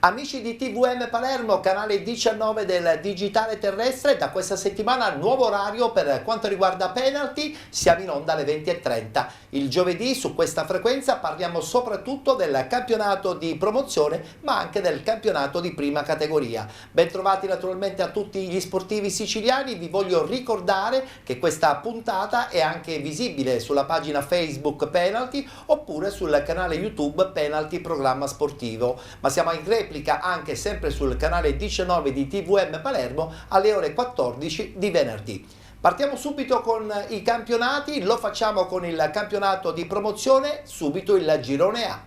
Amici di TVM Palermo, canale 19 del digitale terrestre, da questa settimana nuovo orario per quanto riguarda penalty, siamo in onda alle 20:30. Il giovedì su questa frequenza parliamo soprattutto del campionato di promozione ma anche del campionato di prima categoria. Bentrovati naturalmente a tutti gli sportivi siciliani, vi voglio ricordare che questa puntata è anche visibile sulla pagina Facebook Penalty oppure sul canale YouTube Penalty Programma Sportivo, ma siamo in replica anche sempre sul canale 19 di TVM Palermo alle ore 14 di venerdì. Partiamo subito con i campionati, lo facciamo con il campionato di promozione, subito il girone A.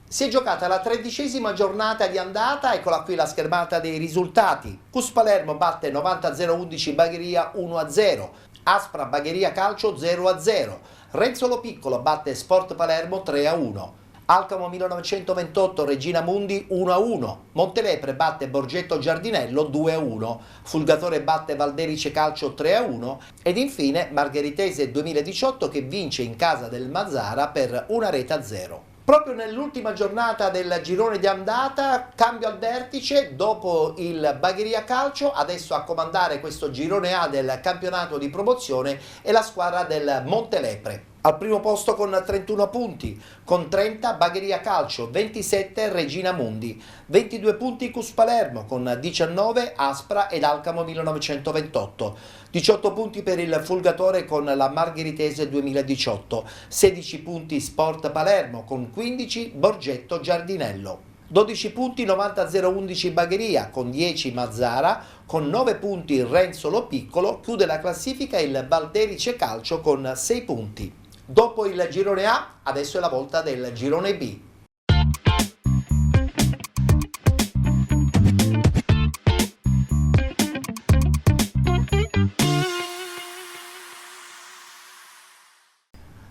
Si è giocata la 13ª giornata di andata, eccola qui la schermata dei risultati. Cus Palermo batte 90-011 Bagheria 1-0, Aspra Bagheria Calcio 0-0, Renzo Piccolo batte Sport Palermo 3-1, Alcamo 1928 Regina Mundi 1-1, Montelepre batte Borgetto Giardinello 2-1, Fulgatore batte Valderice Calcio 3-1 ed infine Margheritese 2018 che vince in casa del Mazzara per 1-0. Proprio nell'ultima giornata del girone di andata, cambio al vertice, dopo il Bagheria Calcio, adesso a comandare questo girone A del campionato di promozione è la squadra del Montelepre. Al primo posto con 31 punti, con 30 Bagheria Calcio, 27 Regina Mundi, 22 punti Cus Palermo, con 19 Aspra ed Alcamo 1928, 18 punti per il Fulgatore con la Margheritese 2018, 16 punti Sport Palermo, con 15 Borgetto Giardinello. 12 punti 90-011 Bagheria, con 10 Mazzara, con 9 punti Renzo Piccolo, chiude la classifica il Valderice Calcio con 6 punti. Dopo il girone A, adesso è la volta del girone B.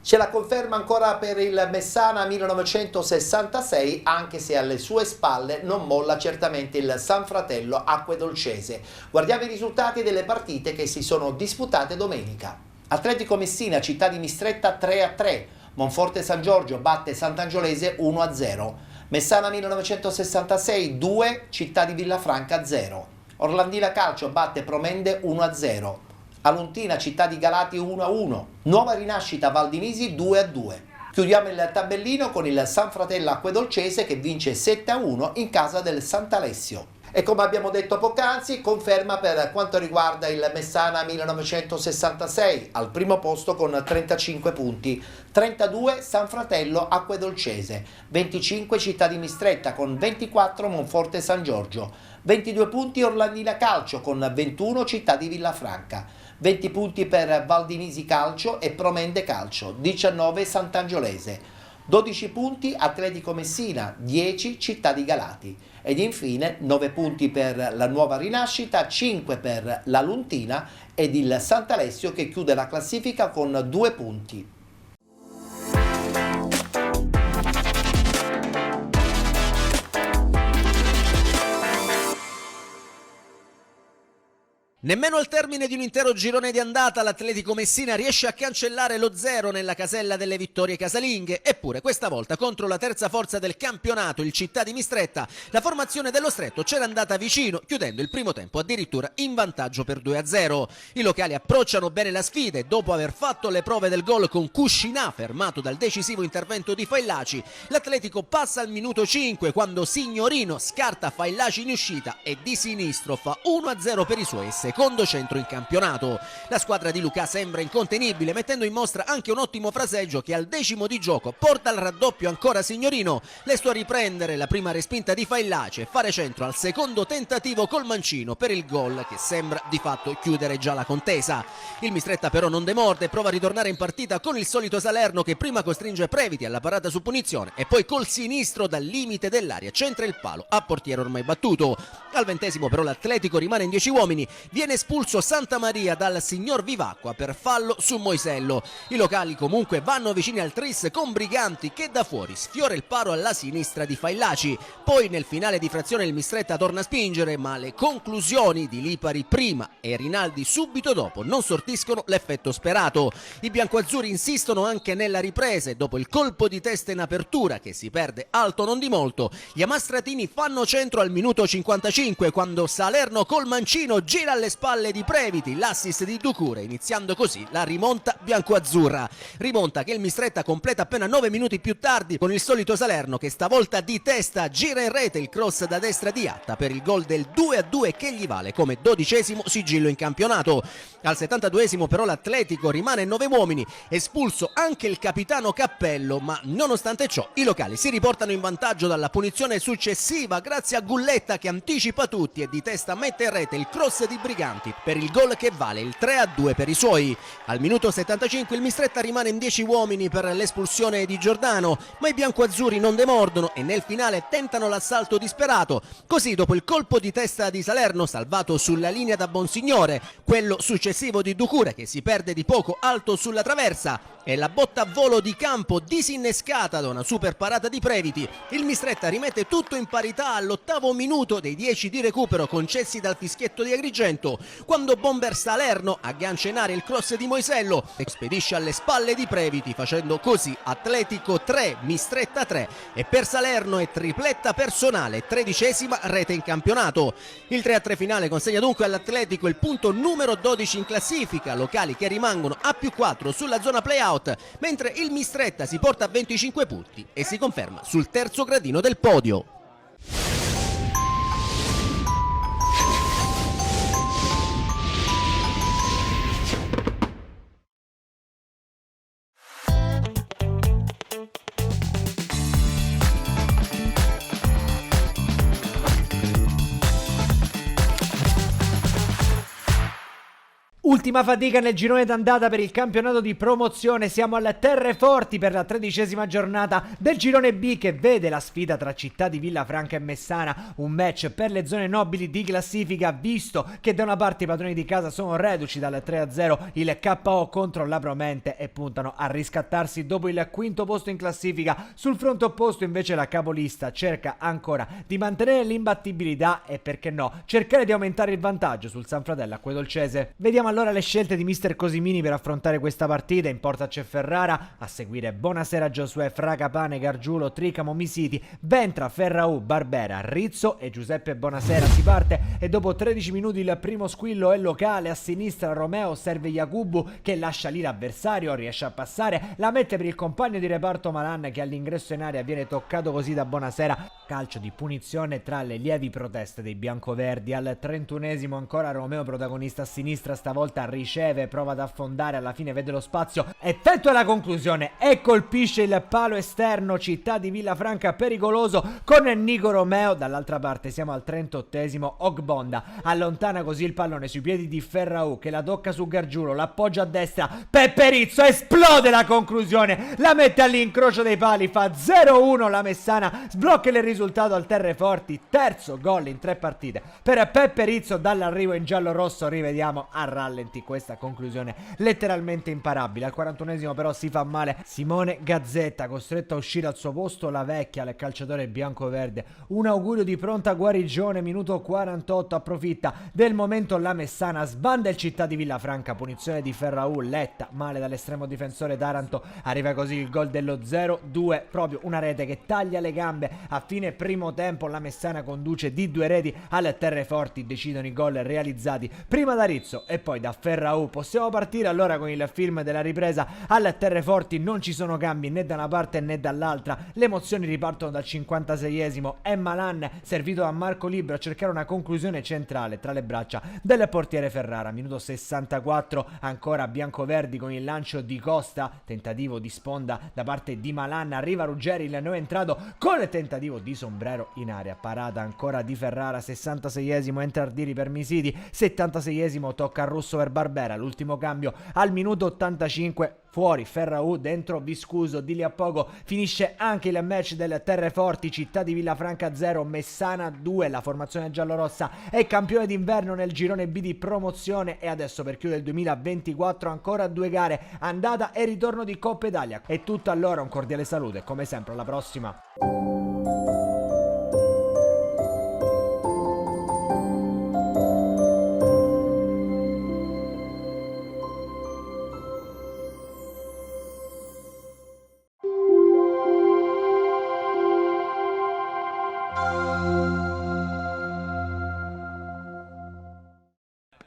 C'è la conferma ancora per il Messana 1966, anche se alle sue spalle non molla certamente il San Fratello Acquedolcese. Guardiamo i risultati delle partite che si sono disputate domenica. Atletico Messina, Città di Mistretta 3-3, Monforte San Giorgio batte Sant'Angiolese 1-0, Messana 1966 2, Città di Villafranca 0, Orlandina Calcio batte Promende 1-0, Aluntina Città di Galati 1-1, Nuova Rinascita Valdinisi 2-2. Chiudiamo il tabellino con il San Fratello Acquedolcese che vince 7-1 in casa del Sant'Alessio. E come abbiamo detto poc'anzi, conferma per quanto riguarda il Messana 1966, al primo posto con 35 punti, 32 San Fratello Acquedolcese, 25 Città di Mistretta con 24 Monforte San Giorgio, 22 punti Orlandina Calcio con 21 Città di Villafranca, 20 punti per Valdinisi Calcio e Promende Calcio, 19 Sant'Angiolese, 12 punti Atletico Messina, 10 Città di Galati ed infine 9 punti per la Nuova Rinascita, 5 per la Luntina ed il Sant'Alessio che chiude la classifica con 2 punti. Nemmeno al termine di un intero girone di andata l'Atletico Messina riesce a cancellare lo 0 nella casella delle vittorie casalinghe, eppure questa volta contro la terza forza del campionato, il Città di Mistretta, la formazione dello Stretto c'era andata vicino, chiudendo il primo tempo addirittura in vantaggio per 2-0. I locali approcciano bene la sfida e dopo aver fatto le prove del gol con Cuscinà, fermato dal decisivo intervento di Faillaci, l'Atletico passa al minuto 5 quando Signorino scarta Faillaci in uscita e di sinistro fa 1-0 per i suoi secondo centro in campionato. La squadra di Luca sembra incontenibile, mettendo in mostra anche un ottimo fraseggio che al decimo di gioco porta al raddoppio ancora Signorino, lesto a riprendere la prima respinta di Faillaci e fare centro al secondo tentativo col mancino per il gol che sembra di fatto chiudere già la contesa. Il Mistretta però non demorde e prova a ritornare in partita con il solito Salerno che prima costringe Previti alla parata su punizione e poi col sinistro dal limite dell'area centra il palo a portiere ormai battuto. Al 20° però l'Atletico rimane in 10 uomini, viene viene espulso Santamaria dal signor Vivacqua per fallo su Moisello. I locali comunque vanno vicini al tris con Briganti che da fuori sfiora il paro alla sinistra di Faillaci. Poi nel finale di frazione il Mistretta torna a spingere, ma le conclusioni di Lipari prima e Rinaldi subito dopo non sortiscono l'effetto sperato. I biancoazzurri insistono anche nella ripresa e dopo il colpo di testa in apertura che si perde alto non di molto, gli amastratini fanno centro al minuto 55 quando Salerno col mancino gira alle spalle di Previti, l'assist di Ducure, iniziando così la rimonta biancoazzurra. Rimonta che il Mistretta completa appena 9 minuti più tardi con il solito Salerno che stavolta di testa gira in rete il cross da destra di Atta per il gol del 2-2 che gli vale come 12° sigillo in campionato. Al 72esimo però l'Atletico rimane 9 uomini, espulso anche il capitano Cappello, ma nonostante ciò i locali si riportano in vantaggio dalla punizione successiva grazie a Gulletta che anticipa tutti e di testa mette in rete il cross di Briganti per il gol che vale il 3-2 per i suoi. Al minuto 75 il Mistretta rimane in 10 uomini per l'espulsione di Giordano, ma i biancoazzurri non demordono e nel finale tentano l'assalto disperato. Così dopo il colpo di testa di Salerno salvato sulla linea da Bonsignore, quello successivo di Ducure che si perde di poco alto sulla traversa e la botta a volo di campo disinnescata da una super parata di Previti, il Mistretta rimette tutto in parità all'8° minuto dei 10 di recupero concessi dal fischietto di Agrigento, quando Bomber Salerno aggancia in aria il cross di Moisello e spedisce alle spalle di Previti, facendo così Atletico 3, Mistretta 3 e per Salerno è tripletta personale, 13ª rete in campionato. Il 3-3 finale consegna dunque all'Atletico il punto numero 12 in classifica, locali che rimangono a +4 sulla zona playout, mentre il Mistretta si porta a 25 punti e si conferma sul terzo gradino del podio. Ultima fatica nel girone d'andata per il campionato di promozione, siamo alle Terreforti per la 13ª giornata del girone B che vede la sfida tra Città di Villafranca e Messana, un match per le zone nobili di classifica visto che da una parte i padroni di casa sono reduci dal 3-0 il KO contro la Promente e puntano a riscattarsi dopo il 5° posto in classifica. Sul fronte opposto invece la capolista cerca ancora di mantenere l'imbattibilità e perché no cercare di aumentare il vantaggio sul San Fratello Acquedolcese. Vediamo allora le scelte di mister Cosimini per affrontare questa partita. In porta c'è Ferrara, a seguire Bonasera Giosuè, Fragapane, Gargiulo, Tricamo, Misiti, Ventra, Ferraù, Barbera, Rizzo e Giuseppe Bonasera. Si parte e dopo 13 minuti il primo squillo è locale, a sinistra Romeo serve Jacubu che lascia lì l'avversario, riesce a passare, la mette per il compagno di reparto Malan che all'ingresso in area viene toccato così da Bonasera. Calcio di punizione tra le lievi proteste dei biancoverdi. Al 31esimo ancora Romeo protagonista a sinistra, stavolta riceve, prova ad affondare, alla fine vede lo spazio, effettua la conclusione e colpisce il palo esterno. Città di Villafranca pericoloso con Nico Romeo. Dall'altra parte siamo al 38esimo, Ogbonda allontana così il pallone sui piedi di Ferraù che la tocca su Gargiulo, l'appoggia a destra, Peppe Rizzo esplode la conclusione, la mette all'incrocio dei pali, fa 0-1 la Messana, sblocca il risultato al Terreforti, terzo gol in 3 partite per Peppe Rizzo. Dall'arrivo in giallo-rosso rivediamo a rallenti questa conclusione letteralmente imparabile. Al 41esimo però si fa male Simone Gazzetta, costretto a uscire al suo posto la vecchia, il calciatore bianco-verde. Un augurio di pronta guarigione. Minuto 48, approfitta del momento la Messana, sbanda il Città di Villafranca, punizione di Ferraù, letta male dall'estremo difensore Taranto, arriva così il gol dello 0-2, proprio una rete che taglia le gambe. A fine primo tempo la Messana conduce di 2 reti, al Terreforti decidono i gol realizzati prima da Rizzo e poi da Ferraù. Possiamo partire allora con il film della ripresa. Al Terreforti non ci sono cambi né da una parte né dall'altra, le emozioni ripartono dal 56esimo e Malan, servito da Marco Libero, a cercare una conclusione centrale tra le braccia del portiere Ferrara. Minuto 64, ancora biancoverdi con il lancio di Costa, tentativo di sponda da parte di Malan, arriva Ruggeri, il nuovo entrato con il tentativo di sombrero in area, parata ancora di Ferrara. 66esimo, entra Ardiri per Misiti, 76esimo tocca a Russo rosso per Barbera, l'ultimo cambio al minuto 85. Fuori Ferraù, dentro Viscuso. Di lì a poco finisce anche il match del Terreforti, Città di Villafranca 0, Messana 2. La formazione giallorossa è campione d'inverno nel girone B di promozione e adesso per chiudere il 2024 ancora 2 gare, andata e ritorno di Coppa Italia. È tutto allora, un cordiale saluto e come sempre alla prossima.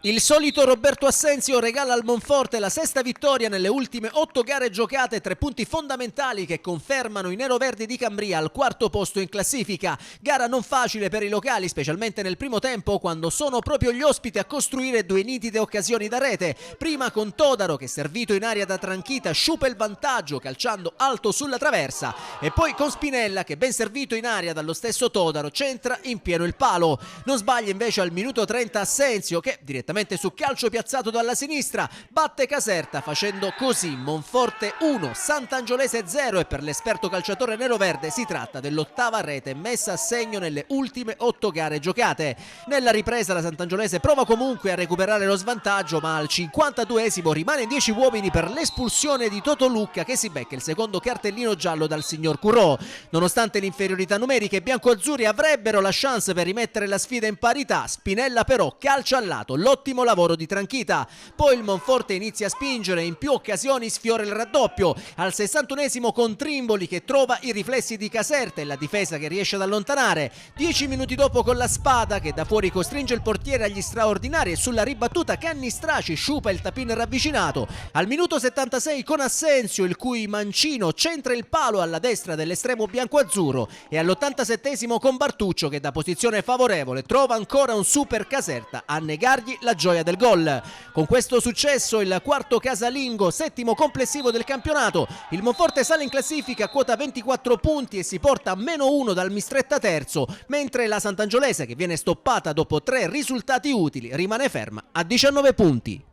Il solito Roberto Assenzio regala al Monforte la sesta vittoria nelle ultime 8 gare giocate, 3 punti fondamentali che confermano i neroverdi di Cambria al quarto posto in classifica. Gara non facile per i locali, specialmente nel primo tempo, quando sono proprio gli ospiti a costruire 2 nitide occasioni da rete. Prima con Todaro che, servito in aria da Tranchita, sciupa il vantaggio calciando alto sulla traversa, e poi con Spinella che, ben servito in aria dallo stesso Todaro, centra in pieno il palo. Non sbaglia invece al minuto 30 Assenzio che, direttamente su calcio piazzato dalla sinistra, batte Caserta facendo così Monforte 1, Sant'Angiolese 0, e per l'esperto calciatore neroverde si tratta dell'8ª rete messa a segno nelle ultime 8 gare giocate. Nella ripresa la Sant'Angiolese prova comunque a recuperare lo svantaggio, ma al 52esimo rimane in 10 uomini per l'espulsione di Toto Lucca che si becca il secondo cartellino giallo dal signor Curò. Nonostante l'inferiorità numerica, i biancoazzurri avrebbero la chance per rimettere la sfida in parità. Spinella però calcia al lato l'ottimo lavoro di Tranchita. Poi il Monforte inizia a spingere, in più occasioni sfiora il raddoppio. Al 61esimo con Trimboli che trova i riflessi di Caserta e la difesa che riesce ad allontanare. 10 minuti dopo con la Spada che da fuori costringe il portiere agli straordinari e sulla ribattuta Cannistraci sciupa il tapin ravvicinato. Al minuto 76 con Assenzio, il cui mancino centra il palo alla destra dell'estremo biancoazzurro, e all'87esimo con Bartuccio che da posizione favorevole trova ancora un super Caserta a negargli la gioia del gol. Con questo successo il quarto casalingo, settimo complessivo del campionato, il Monforte sale in classifica a quota 24 punti e si porta a -1 dal Mistretta terzo, mentre la Sant'Angiolese, che viene stoppata dopo 3 risultati utili, rimane ferma a 19 punti.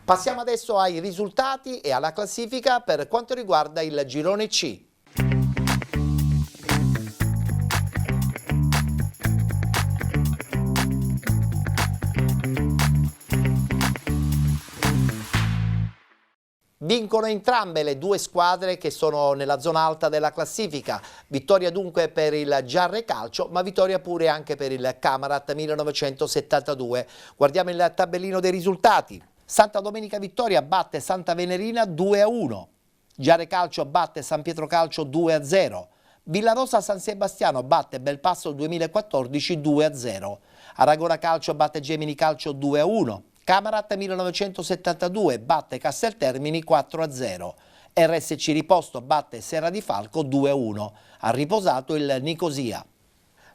Passiamo adesso ai risultati e alla classifica per quanto riguarda il girone C. Vincono entrambe le 2 squadre che sono nella zona alta della classifica. Vittoria dunque per il Giarre Calcio, ma vittoria pure anche per il Camarat 1972. Guardiamo il tabellino dei risultati. Santa Domenica Vittoria batte Santa Venerina 2-1. Giarre Calcio batte San Pietro Calcio 2-0. Villarosa San Sebastiano batte Belpasso 2014 2-0. Aragona Calcio batte Gemini Calcio 2-1. Camarat 1972 batte Casteltermini 4-0. RSC Riposto batte Serra di Falco 2-1. Ha riposato il Nicosia.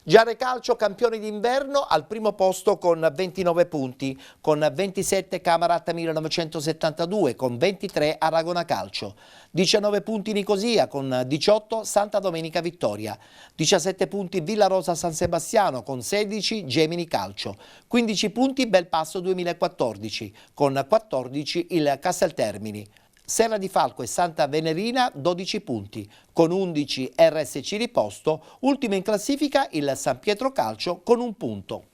Giarre Calcio campione d'inverno al primo posto con 29 punti, con 27 Camarat 1972, con 23 Aragona Calcio, 19 punti Nicosia, con 18 Santa Domenica Vittoria, 17 punti Villarosa San Sebastiano, con 16 Gemini Calcio, 15 punti Belpasso 2014, con 14 il Casteltermini. Serra di Falco e Santa Venerina 12 punti, con 11 RSC Riposto, ultimo in classifica il San Pietro Calcio con 1 punto.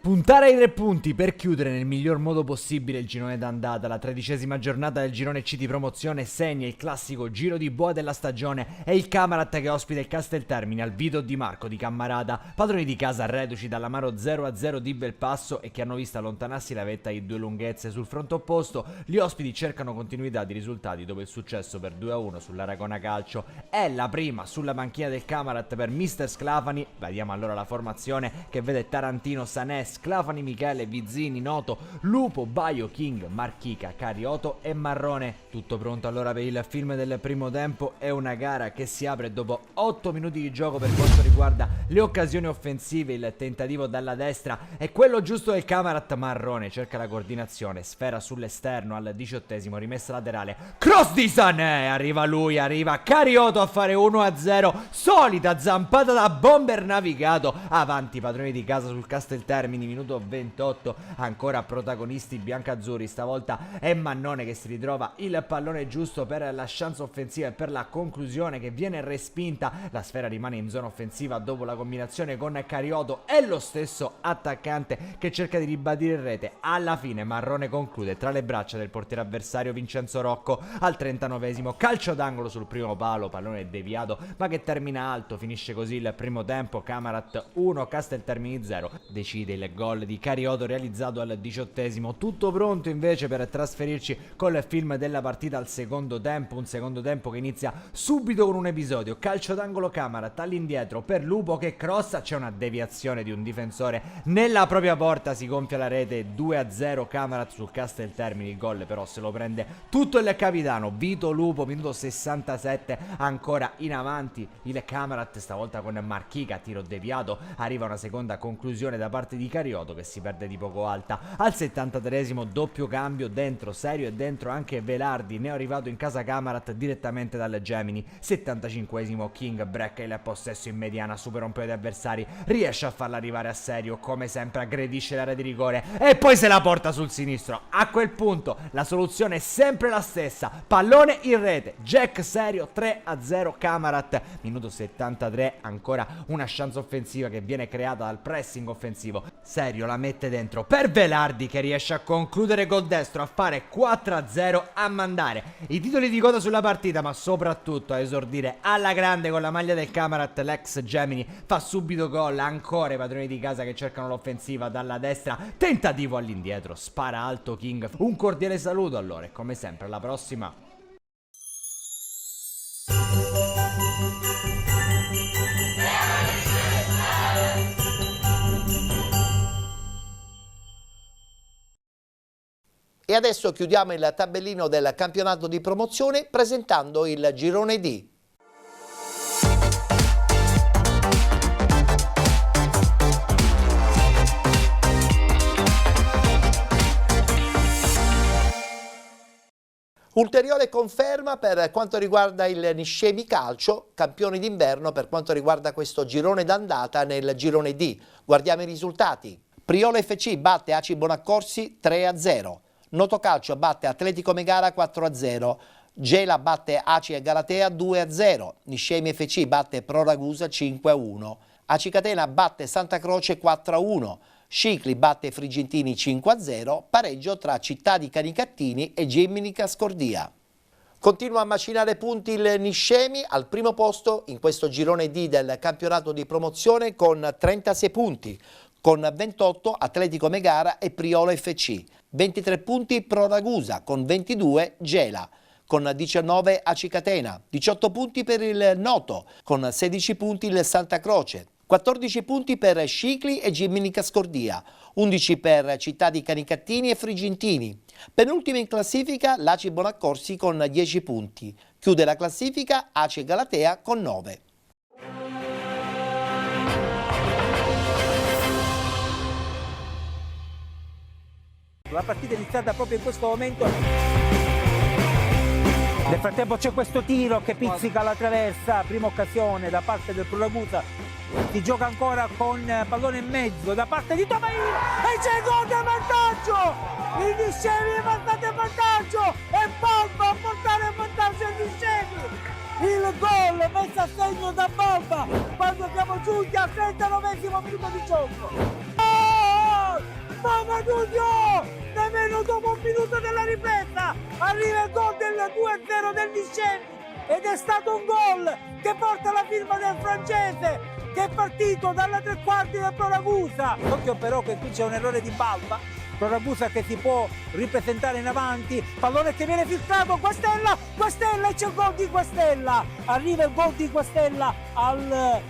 Puntare ai 3 punti per chiudere nel miglior modo possibile il girone d'andata. La 13ª giornata del girone C di promozione segna il classico giro di boa della stagione e il Camarat che ospita il Casteltermini al Vito Di Marco di Cammarata, padroni di casa reduci dall'amaro 0-0 di Belpasso e che hanno visto allontanarsi la vetta di 2 lunghezze. Sul fronte opposto gli ospiti cercano continuità di risultati dopo il successo per 2-1 sull'Aragona Calcio. È la prima sulla panchina del Camarat per Mister Sclafani. Vediamo allora la formazione che vede Tarantino, Sanè, Sclafani, Michele, Vizzini, Noto, Lupo, Baio, King, Marchica, Carioto e Marrone. Tutto pronto allora per il film del primo tempo. È una gara che si apre dopo 8 minuti di gioco per quanto riguarda le occasioni offensive. Il tentativo dalla destra è quello giusto del Camarat. Marrone cerca la coordinazione, sfera sull'esterno al 18esimo, rimessa laterale, cross di Sané, arriva lui, arriva Carioto a fare 1-0, solita zampata da bomber navigato, avanti padroni di casa sul Casteltermini, minuto 28, ancora protagonisti biancazzurri, stavolta è Mannone che si ritrova il pallone giusto per la chance offensiva e per la conclusione che viene respinta. La sfera rimane in zona offensiva dopo la combinazione con Carioto, è lo stesso attaccante che cerca di ribadire in rete. Alla fine Marrone conclude tra le braccia del portiere avversario Vincenzo Rocco. Al 39esimo calcio d'angolo sul primo palo, pallone deviato ma che termina alto. Finisce così il primo tempo, Camarat 1, Casteltermini 0. Decide il gol di Carioto realizzato al 18esimo. Tutto pronto invece per trasferirci col film della partita al secondo tempo, un secondo tempo che inizia subito con un episodio, calcio d'angolo Camarat all'indietro per Lupo che crossa, c'è una deviazione di un difensore nella propria porta, si gonfia la rete, 2-0 Camarat sul Casteltermini. Il gol però se lo prende tutto il capitano Vito Lupo, minuto 67, ancora in avanti il Camarat, stavolta con Marchica, tiro deviato, arriva una seconda conclusione da parte di Carioto che si perde di poco alta. Al 73esimo doppio cambio, dentro Serio e dentro anche Velardi, ne è arrivato in casa Camarat direttamente dal Gemini. 75esimo King brecca il possesso in mediana, supera un paio di avversari, riesce a farla arrivare a Serio, come sempre aggredisce l'area di rigore e poi se la porta sul sinistro. A quel punto la soluzione è sempre la stessa, pallone in rete, Jack Serio, 3-0 Camarat. Minuto 73, ancora una chance offensiva che viene creata dal pressing offensivo. Serio la mette dentro per Velardi che riesce a concludere col destro, a fare 4-0, a mandare i titoli di coda sulla partita ma soprattutto a esordire alla grande con la maglia del Camarat. L'ex Gemini fa subito gol, ancora i padroni di casa che cercano l'offensiva dalla destra, tentativo all'indietro, spara alto King. Un cordiale saluto allora e come sempre alla prossima. E adesso chiudiamo il tabellino del campionato di promozione presentando il girone D. Ulteriore conferma per quanto riguarda il Niscemi Calcio, campioni d'inverno per quanto riguarda questo girone d'andata nel girone D. Guardiamo i risultati. Priolo FC batte Aci Bonaccorsi 3-0. Noto Calcio batte Atletico Megara 4-0. Gela batte Aci e Galatea 2-0. Niscemi FC batte Pro Ragusa 5-1. Aci Catena batte Santa Croce 4-1. Scicli batte Frigentini 5-0, pareggio tra Città di Canicattini e Gemini Cascordia. Continua a macinare punti il Niscemi al primo posto in questo girone D del campionato di promozione con 36 punti, con 28 Atletico Megara e Priolo FC, 23 punti Pro Ragusa, con 22 Gela, con 19 Aci Catena, 18 punti per il Noto, con 16 punti il Santa Croce, 14 punti per Scicli e Gemini Cascordia, 11 per Città di Canicattini e Frigentini. Penultima in classifica l'Aci Bonaccorsi con 10 punti. Chiude la classifica Aci Galatea con 9. La partita è iniziata proprio in questo momento. Nel frattempo c'è questo tiro che pizzica la traversa, prima occasione da parte del Pro Ragusa. Si gioca ancora con pallone in mezzo da parte di Tomaini e c'è il gol del vantaggio! Il Niscemi è passato in vantaggio e Balba a portare in vantaggio il Niscemi! Il gol messo a segno da Balba quando siamo giunti al 39esimo minuto di gioco. Oh! Mamma Giulio! Nemmeno dopo un minuto della ripresa arriva il gol del 2-0 del Niscemi ed è stato un gol che porta la firma del francese che è partito dalla tre quarti del Pro Ragusa. Occhio però che qui c'è un errore di Balba, Pro Ragusa che si può ripresentare in avanti, pallone che viene filtrato, Guastella e c'è il gol di Guastella, arriva il gol di Guastella al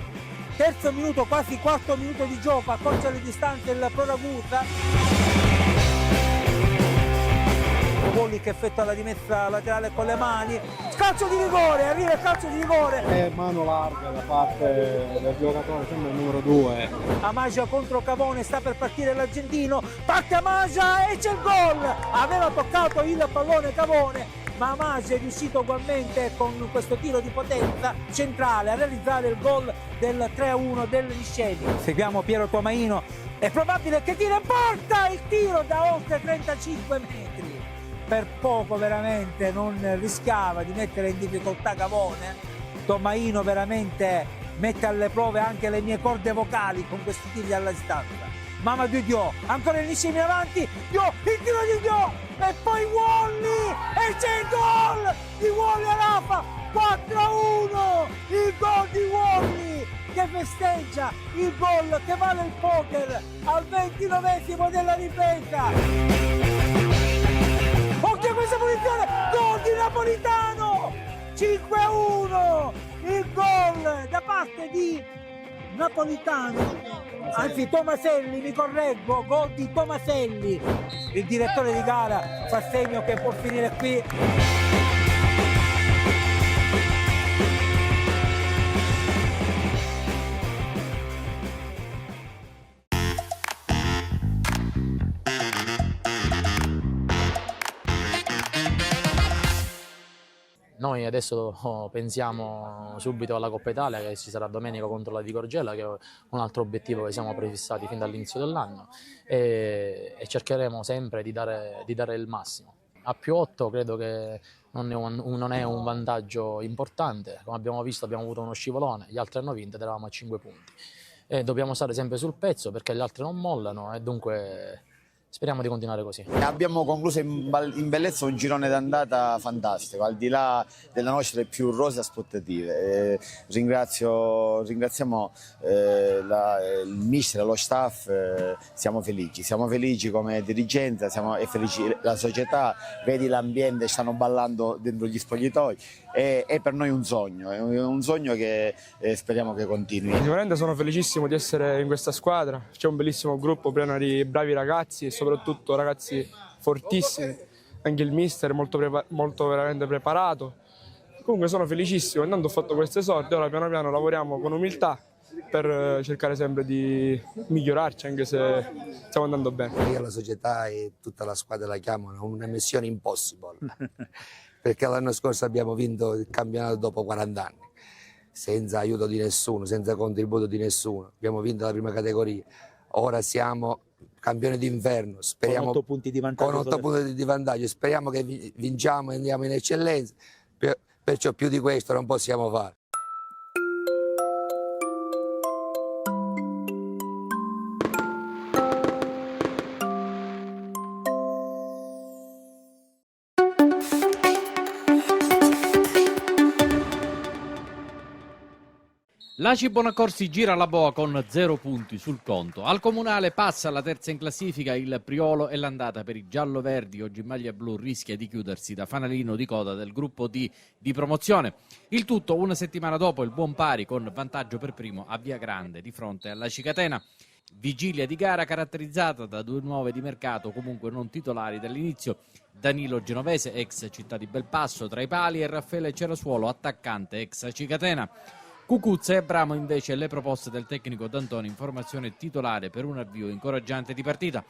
terzo minuto, quasi quarto minuto di gioco, accorcia le distanze il Pro Ragusa. Volli che effettua la rimessa laterale con le mani, calcio di rigore, arriva il calcio di rigore. È mano larga da parte del giocatore, sembra il numero 2. Amagia contro Cavone, sta per partire l'argentino, parte Amagia e c'è il gol! Aveva toccato il pallone Cavone, ma Amagia è riuscito ugualmente con questo tiro di potenza centrale a realizzare il gol del 3-1 del Niscedi. Seguiamo Piero Tomaino, è probabile che tira in porta, il tiro da oltre 35 metri. Per poco veramente non rischiava di mettere in difficoltà Cavone. Tomaino veramente mette alle prove anche le mie corde vocali con questi tiri alla distanza. Mamadou Dio, ancora il Niscemi avanti, Dio, il tiro di Dio e poi Wally e c'è il gol di Wally a Rafa, 4-1, il gol di Wally che festeggia il gol che vale il poker al 29esimo della ripresa. Occhio a questa punizione, gol di Napolitano, 5-1, il gol da parte di Napolitano, anzi Tomaselli, mi correggo, gol di Tomaselli, il direttore di gara fa segno che può finire qui. Noi adesso pensiamo subito alla Coppa Italia che ci sarà domenica contro la Di Corgella, che è un altro obiettivo che siamo prefissati fin dall'inizio dell'anno e cercheremo sempre di dare il massimo. A +8 credo che non è un vantaggio importante, come abbiamo visto abbiamo avuto uno scivolone, gli altri hanno vinto ed eravamo a 5 punti. E dobbiamo stare sempre sul pezzo perché gli altri non mollano e dunque speriamo di continuare così. Abbiamo concluso in bellezza un girone d'andata fantastico, al di là delle nostre più rose aspettative. Ringraziamo il mister e lo staff, siamo felici come dirigenza, è felice la società, vedi l'ambiente, stanno ballando dentro gli spogliatoi, è per noi un sogno che speriamo che continui. Sicuramente sono felicissimo di essere in questa squadra, c'è un bellissimo gruppo pieno di bravi ragazzi e soprattutto ragazzi fortissimi, anche il mister molto veramente preparato. Comunque sono felicissimo, intanto ho fatto questo esordio, ora piano piano lavoriamo con umiltà per cercare sempre di migliorarci anche se stiamo andando bene. Io la società e tutta la squadra la chiamano una mission impossible perché l'anno scorso abbiamo vinto il campionato dopo 40 anni senza aiuto di nessuno, senza contributo di nessuno, abbiamo vinto la prima categoria, ora siamo campione d'inverno, speriamo con 8 punti di vantaggio, con 8 punti di vantaggio, speriamo che vinciamo e andiamo in eccellenza, perciò più di questo non possiamo fare. L'Aci Bonaccorsi gira la boa con 0 punti sul conto. Al Comunale passa alla terza in classifica il Priolo e l'andata per i giallo-verdi, oggi in maglia blu, rischia di chiudersi da fanalino di coda del gruppo D di promozione. Il tutto una settimana dopo il buon pari con vantaggio per primo a Via Grande di fronte all'Aci Catena. Vigilia di gara caratterizzata da 2 nuove di mercato comunque non titolari dall'inizio. Danilo Genovese, ex Città di Belpasso, tra i pali e Raffaele Cerasuolo, attaccante ex Aci Catena. Cucuzza e Abramo invece le proposte del tecnico D'Antoni in formazione titolare per un avvio incoraggiante di partita.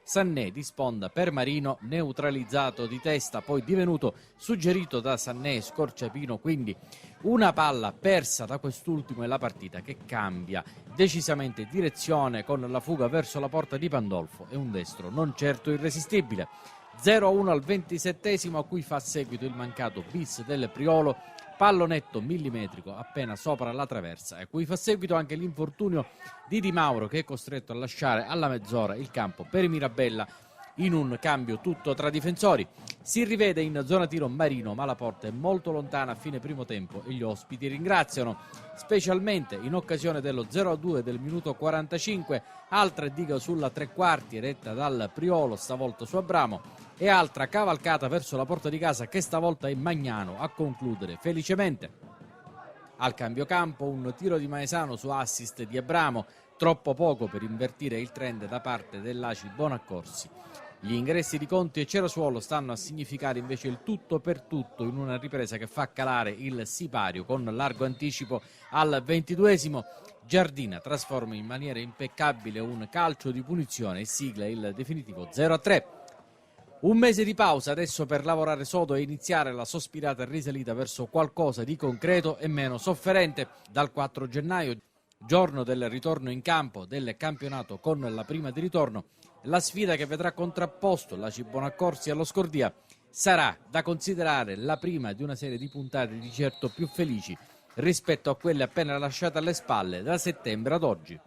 Sanné di sponda per Marino, neutralizzato di testa, poi divenuto suggerito da Sanné e Scorciapino, quindi una palla persa da quest'ultimo e la partita che cambia decisamente direzione con la fuga verso la porta di Pandolfo e un destro non certo irresistibile. 0-1 al 27esimo a cui fa seguito il mancato bis del Priolo, pallonetto millimetrico appena sopra la traversa, a cui fa seguito anche l'infortunio di Di Mauro che è costretto a lasciare alla mezz'ora il campo per Mirabella in un cambio tutto tra difensori. Si rivede in zona tiro Marino, ma la porta è molto lontana a fine primo tempo e gli ospiti ringraziano, specialmente in occasione dello 0-2 del minuto 45, altra diga sulla tre quarti retta dal Priolo, stavolta su Abramo, e altra cavalcata verso la porta di casa che stavolta è Magnano a concludere felicemente. Al cambiocampo un tiro di Maesano su assist di Abramo, troppo poco per invertire il trend da parte dell'Aci Bonaccorsi. Gli ingressi di Conti e Cerasuolo stanno a significare invece il tutto per tutto in una ripresa che fa calare il sipario con largo anticipo al 22esimo. Giardina trasforma in maniera impeccabile un calcio di punizione e sigla il definitivo 0-3. Un mese di pausa adesso per lavorare sodo e iniziare la sospirata risalita verso qualcosa di concreto e meno sofferente. Dal 4 gennaio, giorno del ritorno in campo del campionato con la prima di ritorno, la sfida che vedrà contrapposto l'Aci Bonaccorsi allo Scordia sarà da considerare la prima di una serie di puntate di certo più felici rispetto a quelle appena lasciate alle spalle da settembre ad oggi.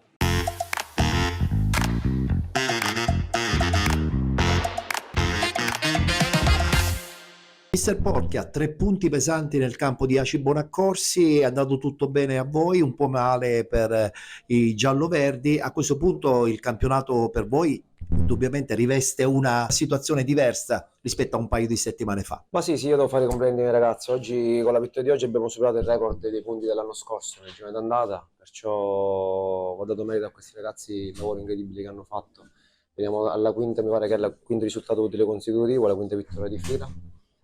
Mister Porchi ha 3 punti pesanti nel campo di Aci Bonaccorsi, è andato tutto bene a voi, un po' male per i gialloverdi. A questo punto il campionato per voi indubbiamente riveste una situazione diversa rispetto a un paio di settimane fa. Ma sì, io devo fare i complimenti ai ragazzi. Oggi, con la vittoria di oggi, abbiamo superato il record dei punti dell'anno scorso nel girone d'andata, perciò ho dato merito a questi ragazzi il lavoro incredibile che hanno fatto. Veniamo alla quinta, mi pare che è il quinto risultato utile consecutivo, la quinta vittoria di fila.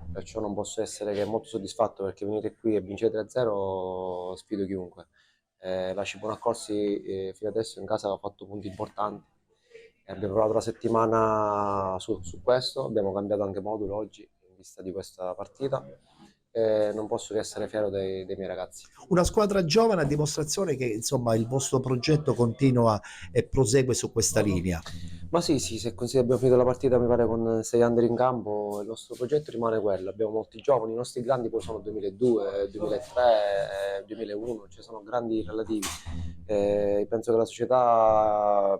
Perciò non posso essere che molto soddisfatto, perché venite qui e vincete 3-0, sfido chiunque. L'Aci Bonaccorsi fino adesso in casa ha fatto punti importanti. Abbiamo provato la settimana su questo, abbiamo cambiato anche modulo oggi in vista di questa partita. Non posso che essere fiero dei miei ragazzi. Una squadra giovane a dimostrazione che insomma il vostro progetto continua e prosegue su questa linea. Ma sì, se abbiamo finito la partita mi pare con 6 under in campo, il nostro progetto rimane quello. Abbiamo molti giovani, i nostri grandi poi sono 2002, 2003, 2001, cioè sono grandi relativi. Penso che la società,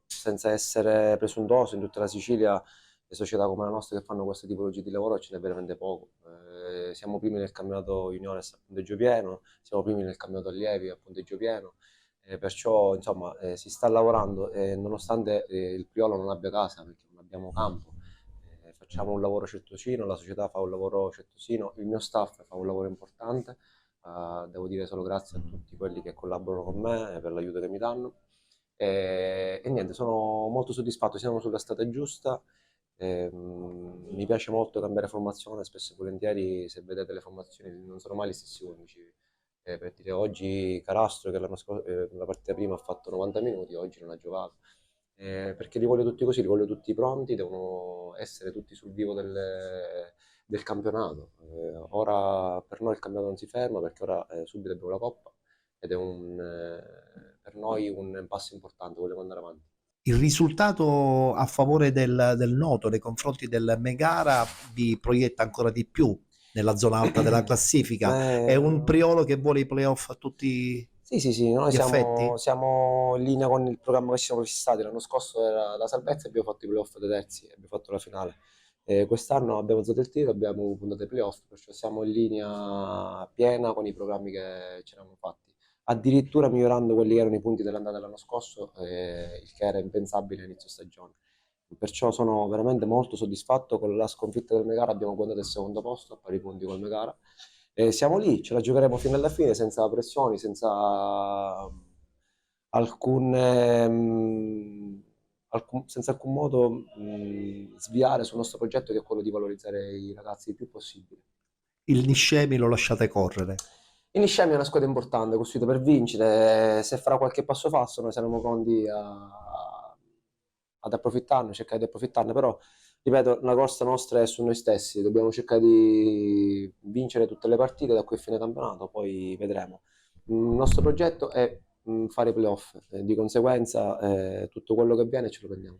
senza essere presuntuoso, in tutta la Sicilia le società come la nostra che fanno questa tipologia di lavoro ce n'è veramente poco. Siamo primi nel campionato juniores a punteggio pieno, siamo primi nel campionato allievi a punteggio pieno. Perciò insomma si sta lavorando nonostante il Priolo non abbia casa perché non abbiamo campo, facciamo un lavoro certosino, la società fa un lavoro certosino, il mio staff fa un lavoro importante, devo dire solo grazie a tutti quelli che collaborano con me per l'aiuto che mi danno e niente, sono molto soddisfatto, siamo sulla strada giusta. Mi piace molto cambiare formazione, spesso e volentieri se vedete le formazioni non sono mai gli stessi 11. Per dire oggi Carastro che l'anno scorso la partita prima ha fatto 90 minuti, oggi non ha giocato, perché li voglio tutti così, li voglio tutti pronti, devono essere tutti sul vivo del campionato. Ora per noi il campionato non si ferma perché ora subito abbiamo la Coppa ed è per noi un passo importante, vogliamo andare avanti. Il risultato a favore del Noto nei confronti del Megara vi proietta ancora di più nella zona alta della classifica. È un Priolo che vuole i playoff a tutti sì, noi effetti? siamo in linea con il programma che ci siamo prefissati. L'anno scorso era la salvezza e abbiamo fatto i playoff dei terzi, abbiamo fatto la finale. Quest'anno abbiamo alzato il tiro, abbiamo puntato ai playoff, perciò siamo in linea piena con i programmi che ci eravamo fatti. Addirittura migliorando quelli che erano i punti dell'andata dell'anno scorso, il che era impensabile all'inizio stagione. Perciò sono veramente molto soddisfatto. Con la sconfitta del Megara abbiamo guardato il secondo posto a pari punti col Megara. Siamo lì, ce la giocheremo fino alla fine senza pressioni, senza senza alcun modo sviare sul nostro progetto, che è quello di valorizzare i ragazzi il più possibile. Il Niscemi lo lasciate correre? Il Niscemi è una squadra importante, costruita per vincere. Se farà qualche passo falso noi saremo pronti ad approfittarne, cercare di approfittarne, però ripeto, la corsa nostra è su noi stessi, dobbiamo cercare di vincere tutte le partite da qui a fine campionato, poi vedremo. Il nostro progetto è fare i playoff, di conseguenza tutto quello che viene ce lo prendiamo.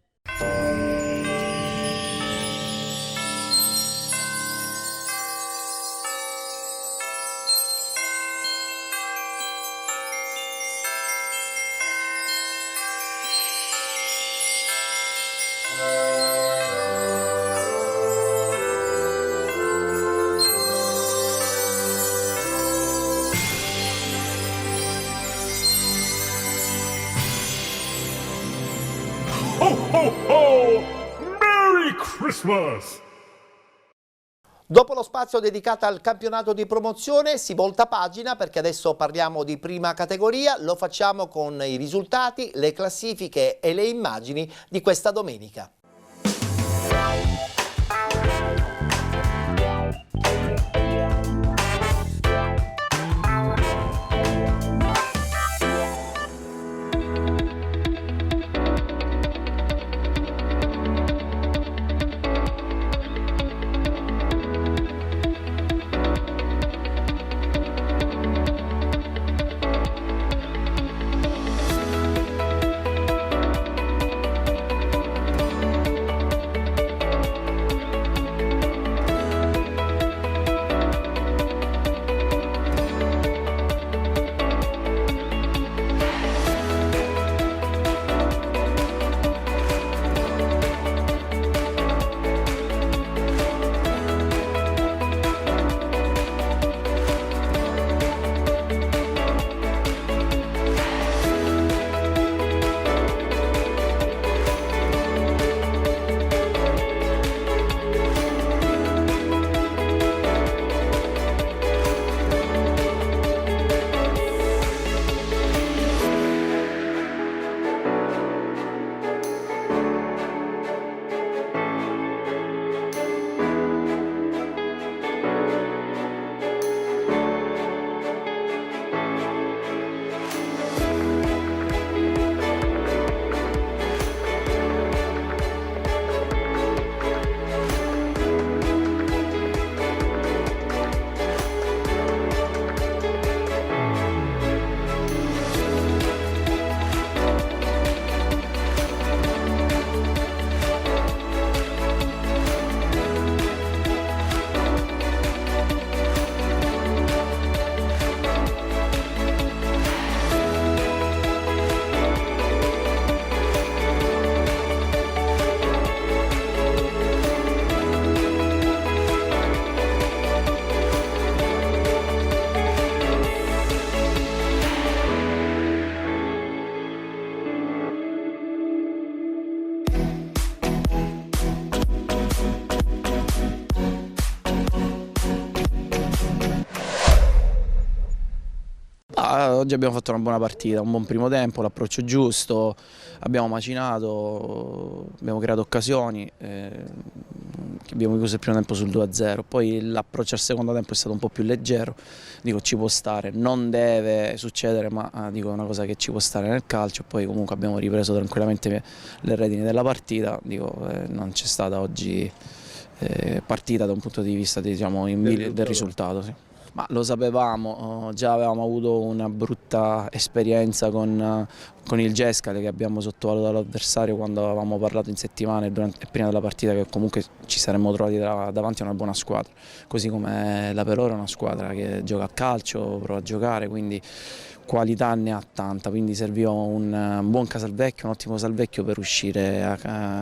Ho ho ho! Merry Christmas! Dopo lo spazio dedicato al campionato di promozione si volta pagina perché adesso parliamo di prima categoria, lo facciamo con i risultati, le classifiche e le immagini di questa domenica. Oggi abbiamo fatto una buona partita, un buon primo tempo, l'approccio giusto, abbiamo macinato, abbiamo creato occasioni, abbiamo chiuso il primo tempo sul 2-0, poi l'approccio al secondo tempo è stato un po' più leggero, dico ci può stare, non deve succedere ma dico è una cosa che ci può stare nel calcio, poi comunque abbiamo ripreso tranquillamente le redini della partita, dico non c'è stata oggi partita da un punto di vista diciamo, del risultato. Sì. Ma lo sapevamo, già avevamo avuto una brutta esperienza con il Gescale che abbiamo sottovalutato l'avversario quando avevamo parlato in settimana e prima della partita che comunque ci saremmo trovati davanti a una buona squadra, così come la Peloro è una squadra che gioca a calcio, prova a giocare, quindi qualità ne ha tanta, quindi serviva un buon Casalvecchio, un ottimo Casalvecchio per uscire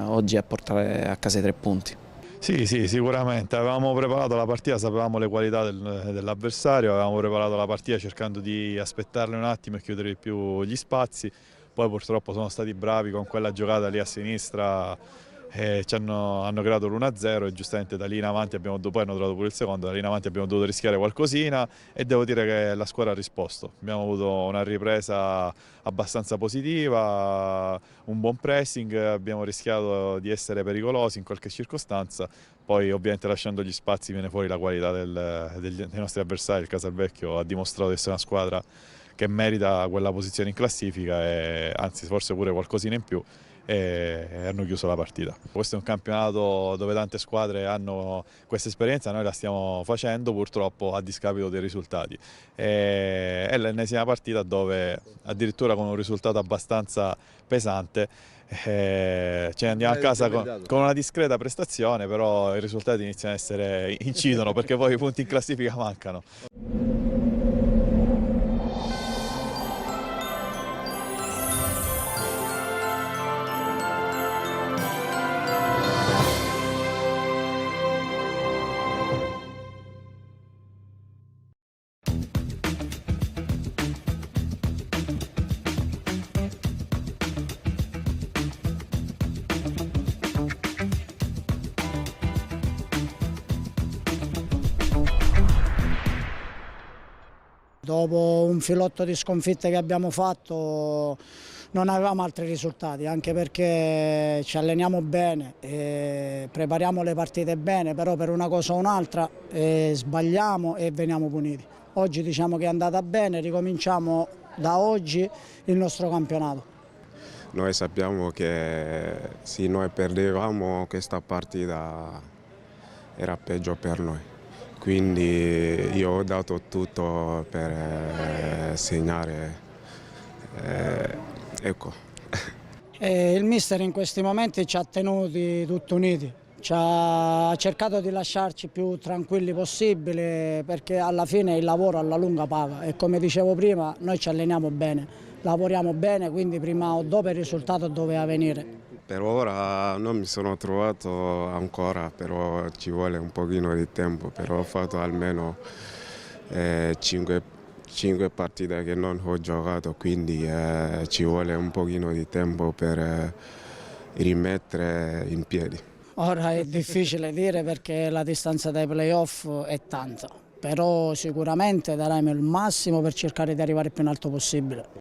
oggi a portare a casa i 3 punti. Sì, sicuramente. Avevamo preparato la partita, sapevamo le qualità dell'avversario, avevamo preparato la partita cercando di aspettarle un attimo e chiudere di più gli spazi. Poi purtroppo sono stati bravi con quella giocata lì a sinistra e hanno creato l'1-0 e giustamente da lì in avanti poi hanno trovato pure il secondo, da lì in avanti abbiamo dovuto rischiare qualcosina e devo dire che la squadra ha risposto. Abbiamo avuto una ripresa abbastanza positiva, un buon pressing, abbiamo rischiato di essere pericolosi in qualche circostanza, poi ovviamente lasciando gli spazi viene fuori la qualità dei nostri avversari. Il Casalvecchio ha dimostrato di essere una squadra che merita quella posizione in classifica e anzi forse pure qualcosina in più. E hanno chiuso la partita. Questo è un campionato dove tante squadre hanno questa esperienza, noi la stiamo facendo purtroppo a discapito dei risultati. È l'ennesima partita dove addirittura con un risultato abbastanza pesante ce ne andiamo a casa con una discreta prestazione, però i risultati iniziano a incidono perché poi i punti in classifica mancano. Dopo un filotto di sconfitte che abbiamo fatto non avevamo altri risultati, anche perché ci alleniamo bene, prepariamo le partite bene, però per una cosa o un'altra sbagliamo e veniamo puniti. Oggi diciamo che è andata bene, ricominciamo da oggi il nostro campionato. Noi sappiamo che se noi perdevamo questa partita era peggio per noi, quindi io ho dato tutto per segnare. Ecco. Il mister in questi momenti ci ha tenuti tutti uniti, ha cercato di lasciarci più tranquilli possibile, perché alla fine il lavoro alla lunga paga e come dicevo prima noi ci alleniamo bene, lavoriamo bene, quindi prima o dopo il risultato doveva venire. Per ora non mi sono trovato ancora, però ci vuole un pochino di tempo, però ho fatto almeno 5 partite che non ho giocato, quindi ci vuole un pochino di tempo per rimettere in piedi. Ora è difficile dire perché la distanza dai playoff è tanta, però sicuramente daremo il massimo per cercare di arrivare il più in alto possibile.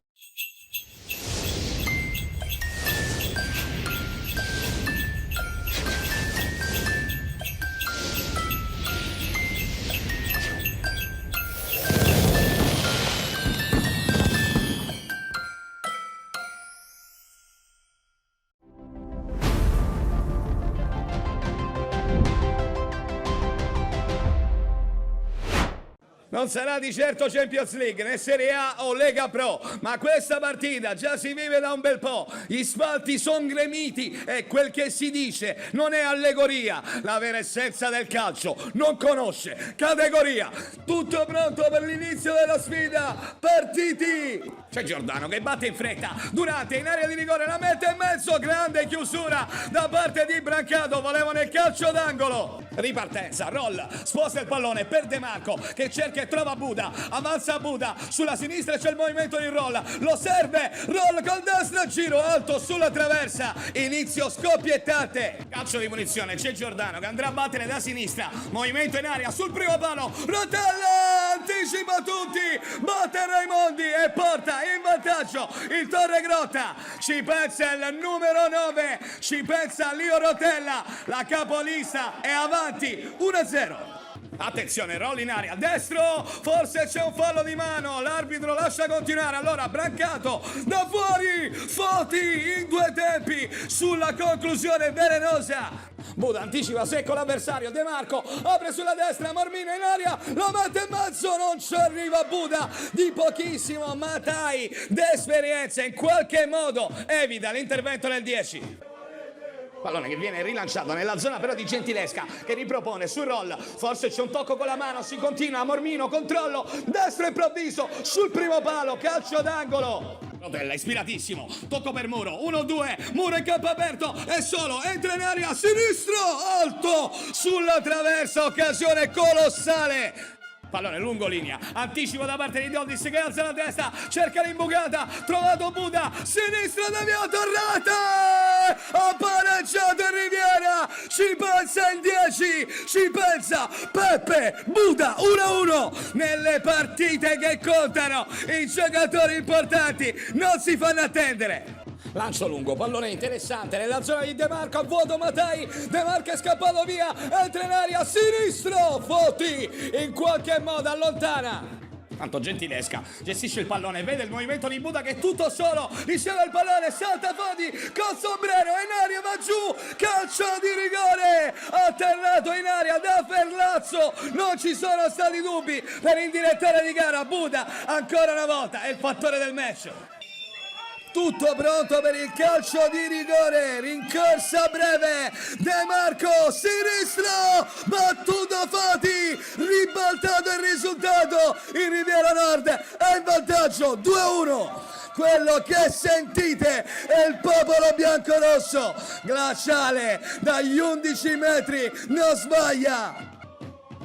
Non sarà di certo Champions League, né Serie A o Lega Pro, ma questa partita già si vive da un bel po'. Gli spalti sono gremiti e quel che si dice non è allegoria. La vera essenza del calcio non conosce categoria. Tutto pronto per l'inizio della sfida. Partiti! C'è Giordano che batte in fretta. Durante in area di rigore la mette in mezzo. Grande chiusura da parte di Brancato. Volevano il calcio d'angolo. Ripartenza, roll, sposta il pallone per De Marco che cerca e trova Buda, avanza Buda, sulla sinistra c'è il movimento di roll, lo serve, roll col destro, giro alto sulla traversa, inizio scoppiettate, calcio di punizione, c'è Giordano che andrà a battere da sinistra, movimento in aria sul primo palo, rotella, anticipa tutti, batte Raimondi e porta in vantaggio il Torregrotta, ci pensa il numero 9, ci pensa Lio Rotella, la capolista è avanti 1-0. Attenzione, roll in aria, destro, forse c'è un fallo di mano, l'arbitro lascia continuare, allora Brancato da fuori, Foti in 2 tempi sulla conclusione velenosa. Buda anticipa secco l'avversario, De Marco apre sulla destra, Mormino in aria, lo mette in mezzo, non ci arriva Buda di pochissimo, Matai d'esperienza in qualche modo evita l'intervento del 10. Pallone che viene rilanciato nella zona però di Gentilesca che ripropone sul roll, forse c'è un tocco con la mano, si continua, Mormino, controllo, destro improvviso sul primo palo, calcio d'angolo. Rotella ispiratissimo, tocco per Muro, 1-2, Muro in campo aperto, è solo, entra in aria, sinistro, alto, sulla traversa, occasione colossale. Pallone lungo linea, anticipo da parte di Dondis che alza la testa, cerca l'imbucata, trovato Buda, sinistra deviato, rete! Ha pareggiato in Riviera, ci pensa il 10, ci pensa Peppe Buda, 1-1 nelle partite che contano, i giocatori importanti non si fanno attendere. Lancio lungo, pallone interessante nella zona di De Marco, a vuoto Matai, De Marco è scappato via, entra in aria, sinistro, Foti in qualche modo allontana. Tanto Gentilesca gestisce il pallone, vede il movimento di Buda che è tutto solo, riceve il pallone, salta Foti, col sombrero, in aria, va giù, calcio di rigore, atterrato in aria da Ferlazzo, non ci sono stati dubbi per il direttore di gara, Buda ancora una volta è il fattore del match. Tutto pronto per il calcio di rigore, rincorsa breve, De Marco, sinistro, battuto Foti, ribaltato il risultato, il Riviera Nord è in vantaggio, 2-1. Quello che sentite è il popolo biancorosso, glaciale dagli 11 metri, non sbaglia.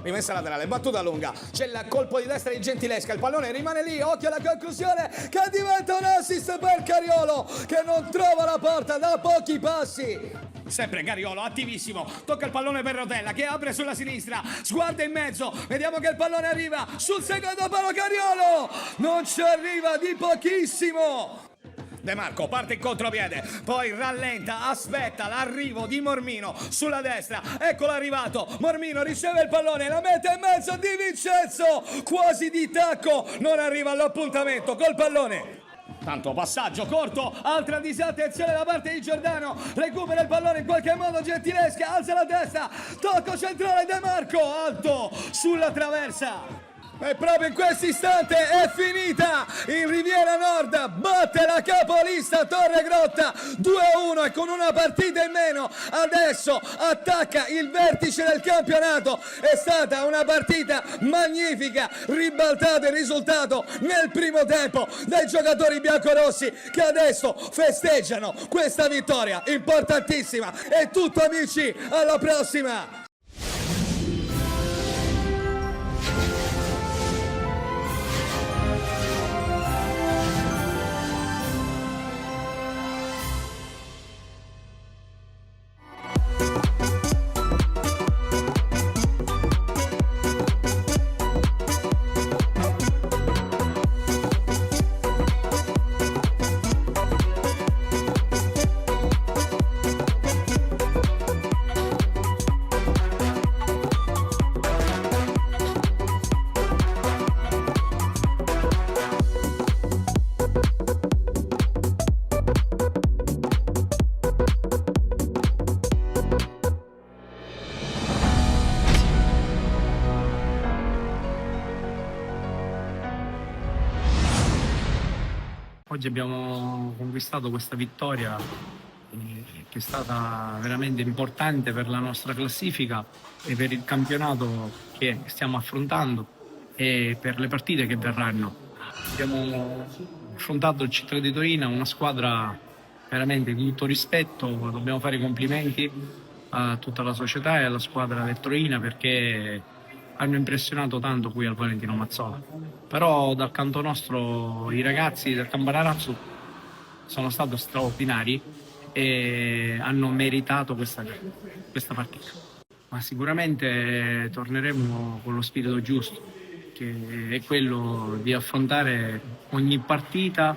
rimessa laterale, battuta lunga, c'è il colpo di destra di Gentilesca, il pallone rimane lì, occhio alla conclusione che diventa un assist per Cariolo che non trova la porta da pochi passi. Sempre Cariolo, attivissimo, tocca il pallone per Rotella che apre sulla sinistra, sguarda in mezzo, vediamo che il pallone arriva sul secondo palo, Cariolo non ci arriva di pochissimo. De Marco parte in contropiede, poi rallenta, aspetta l'arrivo di Mormino sulla destra, eccolo arrivato, Mormino riceve il pallone, la mette in mezzo Di Vincenzo, quasi di tacco, non arriva all'appuntamento col pallone. Tanto passaggio corto, altra disattenzione da parte di Giordano, recupera il pallone in qualche modo Gentilesca, alza la testa, tocco centrale De Marco, alto sulla traversa. E proprio in questo istante è finita, il Riviera Nord batte la capolista Torregrotta 2-1 e con una partita in meno adesso attacca il vertice del campionato. È stata una partita magnifica, ribaltato il risultato nel primo tempo dai giocatori biancorossi che adesso festeggiano questa vittoria importantissima. È tutto amici, alla prossima! Oggi abbiamo conquistato questa vittoria che è stata veramente importante per la nostra classifica e per il campionato che stiamo affrontando e per le partite che verranno. Abbiamo affrontato il Città di Torino, una squadra veramente di tutto rispetto, dobbiamo fare i complimenti a tutta la società e alla squadra del Torino perché hanno impressionato tanto qui al Valentino Mazzola. Però dal canto nostro i ragazzi del Campanarazzo sono stati straordinari e hanno meritato questa partita. Ma sicuramente torneremo con lo spirito giusto, che è quello di affrontare ogni partita,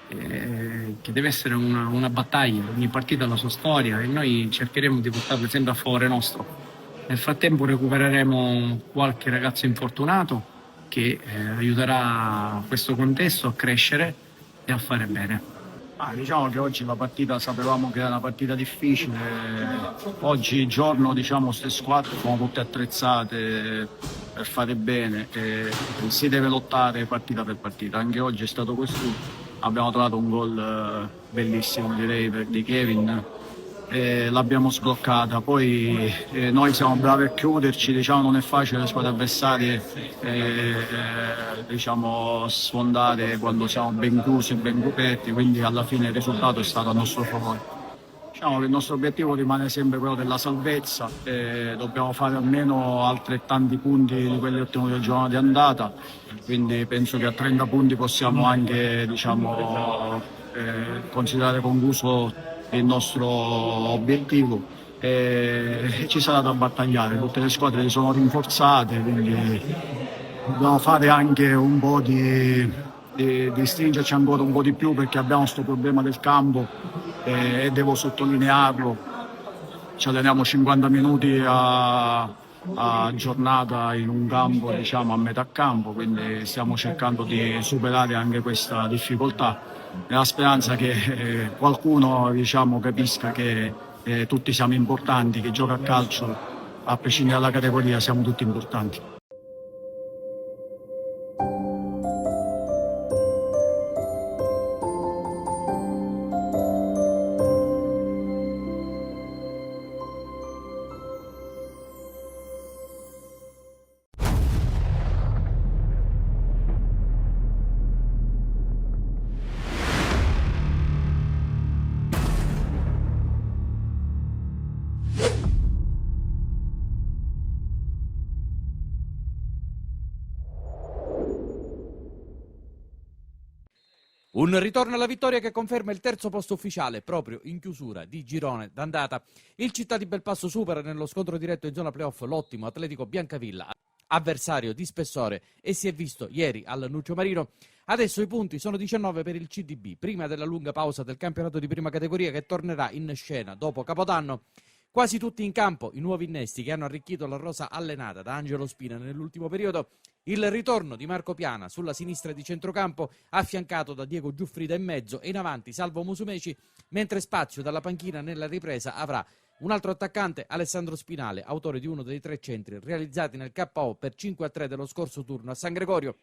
che deve essere una battaglia, ogni partita ha la sua storia e noi cercheremo di portarla sempre a favore nostro. Nel frattempo recupereremo qualche ragazzo infortunato che aiuterà questo contesto a crescere e a fare bene. Diciamo che oggi la partita sapevamo che era una partita difficile, oggi giorno queste squadre sono tutte attrezzate per fare bene e si deve lottare partita per partita, anche oggi è stato così, abbiamo trovato un gol bellissimo direi di Kevin. L'abbiamo sbloccata, poi noi siamo bravi a chiuderci, non è facile le squadre avversarie sfondare quando siamo ben chiusi e ben coperti, quindi alla fine il risultato è stato a nostro favore. Diciamo che il nostro obiettivo rimane sempre quello della salvezza, dobbiamo fare almeno altrettanti punti di quelli ottenuti al giorno di andata, quindi penso che a 30 punti possiamo anche considerare concluso il nostro obiettivo e ci sarà da battagliare, tutte le squadre sono rinforzate, quindi dobbiamo fare anche un po' di stringerci ancora un po' di più perché abbiamo questo problema del campo e devo sottolinearlo, ci alleniamo 50 minuti a giornata in un campo a metà campo, quindi stiamo cercando di superare anche questa difficoltà nella speranza che qualcuno capisca che tutti siamo importanti, che gioca a calcio a prescindere dalla categoria siamo tutti importanti. Un ritorno alla vittoria che conferma il terzo posto ufficiale proprio in chiusura di girone d'andata. Il Città di Belpasso supera nello scontro diretto in zona playoff l'ottimo Atletico Biancavilla, avversario di spessore, e si è visto ieri al Nuccio Marino. Adesso i punti sono 19 per il CDB, prima della lunga pausa del campionato di prima categoria che tornerà in scena dopo Capodanno. Quasi tutti in campo i nuovi innesti che hanno arricchito la rosa allenata da Angelo Spina nell'ultimo periodo. Il ritorno di Marco Piana sulla sinistra di centrocampo, affiancato da Diego Giuffrida in mezzo, e in avanti Salvo Musumeci, mentre spazio dalla panchina nella ripresa avrà un altro attaccante, Alessandro Spinale, autore di uno dei 3 centri realizzati nel KO per 5-3 dello scorso turno a San Gregorio.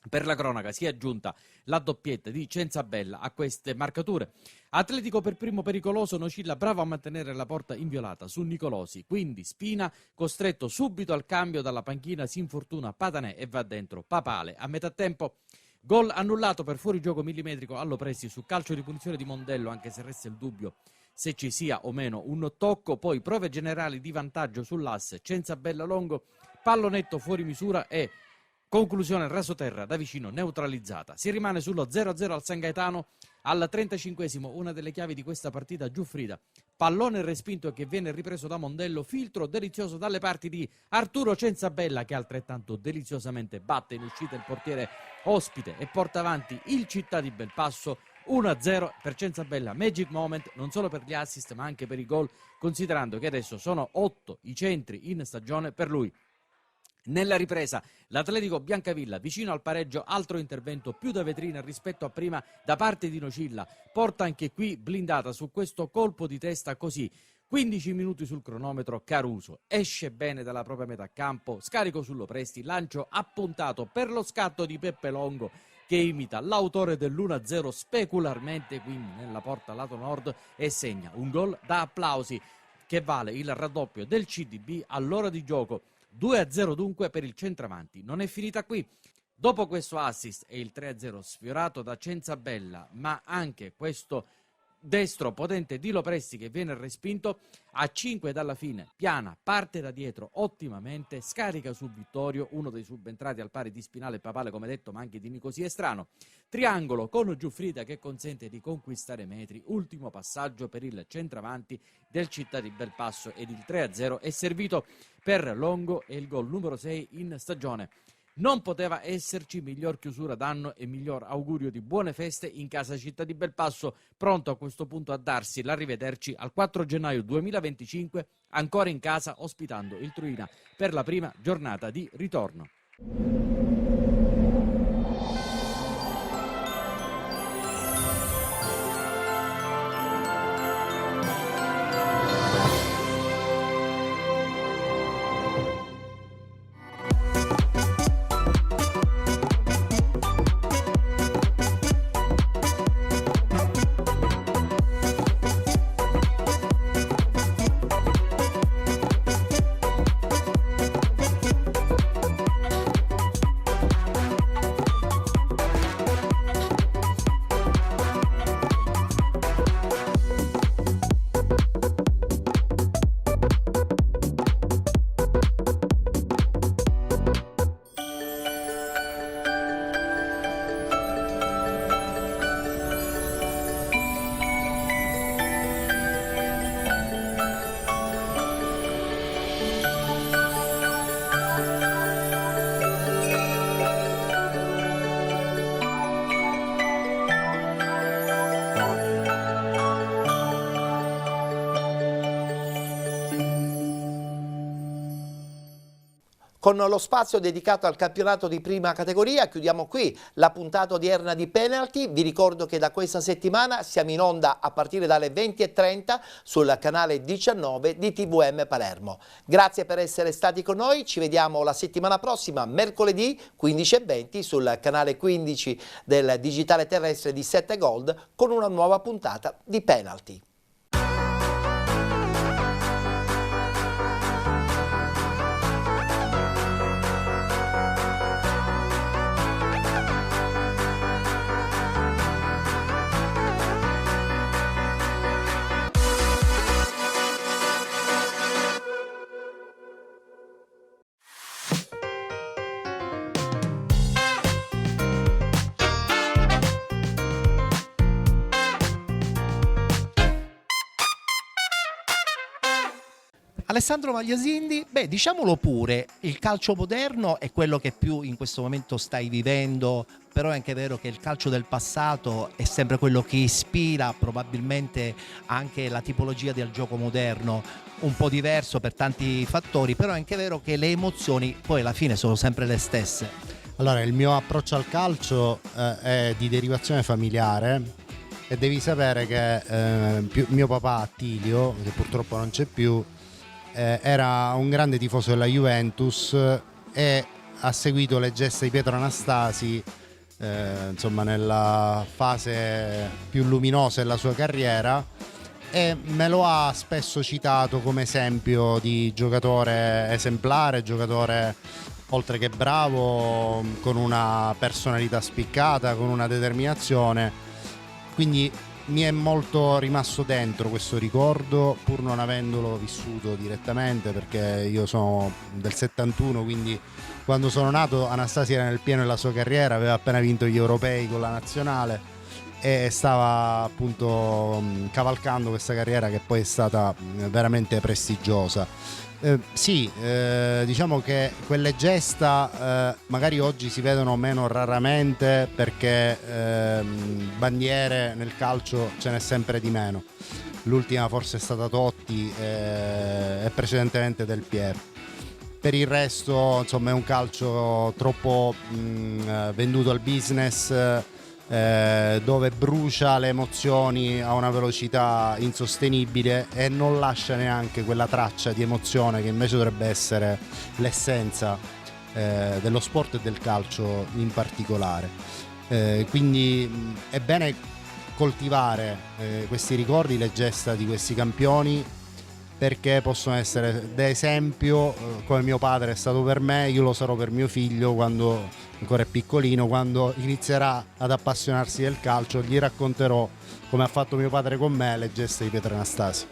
Per la cronaca si è aggiunta la doppietta di Cenzabella a queste marcature. Atletico per primo pericoloso, Nocilla bravo a mantenere la porta inviolata su Nicolosi, quindi Spina costretto subito al cambio dalla panchina, si infortuna Patanè e va dentro Papale. A metà tempo gol annullato per fuorigioco millimetrico all'Opresti su calcio di punizione di Mondello, anche se resta il dubbio se ci sia o meno un tocco. Poi prove generali di vantaggio sull'asse, Cenzabella Longo, pallonetto fuori misura e conclusione rasoterra da vicino neutralizzata. Si rimane sullo 0-0 al San Gaetano. Al 35esimo, una delle chiavi di questa partita, Giuffrida, pallone respinto che viene ripreso da Mondello, filtro delizioso dalle parti di Arturo Cenzabella, che altrettanto deliziosamente batte in uscita il portiere ospite e porta avanti il Città di Belpasso 1-0 per Cenzabella. Magic moment non solo per gli assist ma anche per i gol, considerando che adesso sono 8 i centri in stagione per lui. Nella ripresa l'Atletico Biancavilla vicino al pareggio, altro intervento più da vetrina rispetto a prima da parte di Nocilla, porta anche qui blindata su questo colpo di testa così. 15 minuti sul cronometro, Caruso esce bene dalla propria metà campo, scarico sull'Opresti, lancio appuntato per lo scatto di Peppe Longo che imita l'autore dell'1-0 specularmente, quindi nella porta lato nord, e segna un gol da applausi che vale il raddoppio del CDB all'ora di gioco. 2-0 dunque per il centravanti. Non è finita qui. Dopo questo assist e il 3-0 sfiorato da Cenzabella, ma anche questo destro potente di Lopresti che viene respinto, a 5 dalla fine Piana parte da dietro ottimamente, scarica su Vittorio, uno dei subentrati al pari di Spinale e Papale come detto, ma anche di Nicosia Strano. Triangolo con Giuffrida che consente di conquistare metri, ultimo passaggio per il centravanti del Città di Belpasso ed il 3-0 è servito per Longo e il gol numero 6 in stagione. Non poteva esserci miglior chiusura d'anno e miglior augurio di buone feste in casa Città di Belpasso, pronto a questo punto a darsi l'arrivederci al 4 gennaio 2025, ancora in casa ospitando il Truina per la prima giornata di ritorno. Con lo spazio dedicato al campionato di prima categoria chiudiamo qui la puntata odierna di Penalty. Vi ricordo che da questa settimana siamo in onda a partire dalle 20:30 sul canale 19 di TVM Palermo. Grazie per essere stati con noi, ci vediamo la settimana prossima, mercoledì 15:20 sul canale 15 del digitale terrestre di 7 Gold con una nuova puntata di Penalty. Alessandro Magliasindi, diciamolo pure, il calcio moderno è quello che più in questo momento stai vivendo, però è anche vero che il calcio del passato è sempre quello che ispira probabilmente anche la tipologia del gioco moderno, un po' diverso per tanti fattori, però è anche vero che le emozioni poi alla fine sono sempre le stesse. Allora, il mio approccio al calcio è di derivazione familiare e devi sapere che mio papà Attilio, che purtroppo non c'è più, era un grande tifoso della Juventus e ha seguito le gesta di Pietro Anastasi insomma nella fase più luminosa della sua carriera, e me lo ha spesso citato come esempio di giocatore esemplare, giocatore oltre che bravo, con una personalità spiccata, con una determinazione, quindi mi è molto rimasto dentro questo ricordo, pur non avendolo vissuto direttamente, perché io sono del 71, quindi quando sono nato Anastasi era nel pieno della sua carriera, aveva appena vinto gli europei con la nazionale e stava appunto cavalcando questa carriera che poi è stata veramente prestigiosa. Diciamo che quelle gesta magari oggi si vedono meno raramente, perché bandiere nel calcio ce n'è sempre di meno. L'ultima forse è stata Totti e precedentemente Del Piero. Per il resto insomma è un calcio troppo venduto al business, dove brucia le emozioni a una velocità insostenibile e non lascia neanche quella traccia di emozione che invece dovrebbe essere l'essenza dello sport e del calcio in particolare. Quindi è bene coltivare questi ricordi, le gesta di questi campioni, perché possono essere d'esempio, come mio padre è stato per me, io lo sarò per mio figlio quando ancora è piccolino, quando inizierà ad appassionarsi del calcio, gli racconterò, come ha fatto mio padre con me, le gesta di Pietro Anastasi.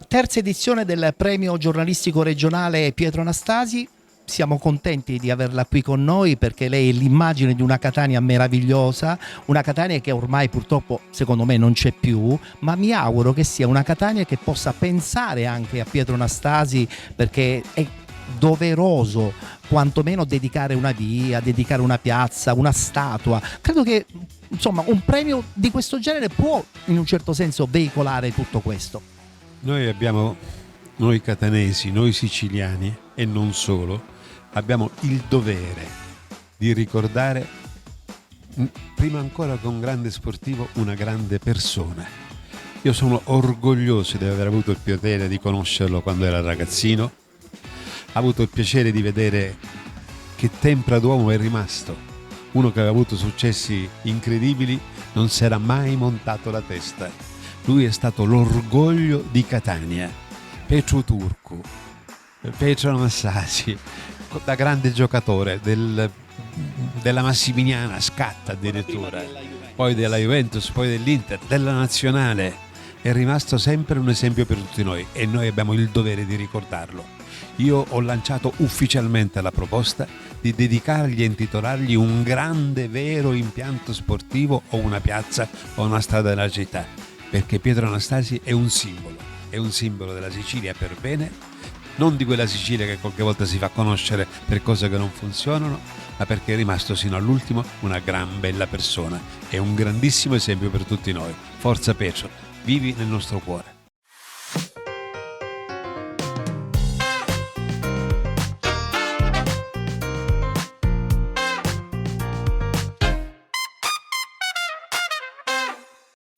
Terza edizione del premio giornalistico regionale Pietro Anastasi. Siamo contenti di averla qui con noi, perché lei è l'immagine di una Catania meravigliosa, una Catania che ormai purtroppo secondo me non c'è più, ma mi auguro che sia una Catania che possa pensare anche a Pietro Anastasi, perché è doveroso quantomeno dedicare una via, dedicare una piazza, una statua. Credo che insomma un premio di questo genere può in un certo senso veicolare tutto questo. Noi catanesi, noi siciliani e non solo, abbiamo il dovere di ricordare, prima ancora che un grande sportivo, una grande persona. Io sono orgoglioso di aver avuto il piacere di conoscerlo quando era ragazzino, ho avuto il piacere di vedere che tempra d'uomo è rimasto, uno che aveva avuto successi incredibili, non si era mai montato la testa. Lui è stato l'orgoglio di Catania. Petru Turcu, Pietro Anastasi, da grande giocatore della Massimiliana, scatta addirittura, poi della Juventus, poi dell'Inter, della Nazionale, è rimasto sempre un esempio per tutti noi e noi abbiamo il dovere di ricordarlo. Io ho lanciato ufficialmente la proposta di dedicargli e intitolargli un grande vero impianto sportivo o una piazza o una strada della città, perché Pietro Anastasi è un simbolo della Sicilia per bene, non di quella Sicilia che qualche volta si fa conoscere per cose che non funzionano, ma perché è rimasto sino all'ultimo una gran bella persona e un grandissimo esempio per tutti noi. Forza Pietro, vivi nel nostro cuore.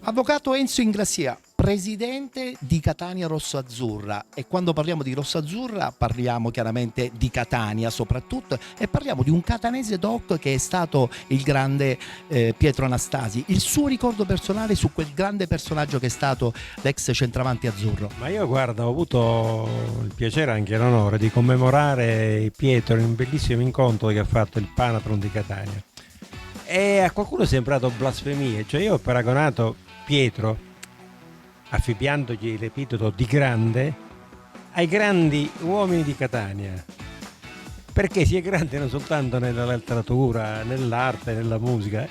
Avvocato Enzo Ingrassia, presidente di Catania Rosso-Azzurra, e quando parliamo di Rosso-Azzurra parliamo chiaramente di Catania soprattutto, e parliamo di un catanese doc che è stato il grande Pietro Anastasi. Il suo ricordo personale su quel grande personaggio che è stato l'ex centravanti azzurro? Ma io guarda, ho avuto il piacere, anche l'onore, di commemorare Pietro in un bellissimo incontro che ha fatto il Panatron di Catania, e a qualcuno è sembrato blasfemia, cioè io ho paragonato Pietro, affibbiandogli l'epiteto di grande, ai grandi uomini di Catania. perché si è grande non soltanto nella letteratura, nell'arte, nella musica.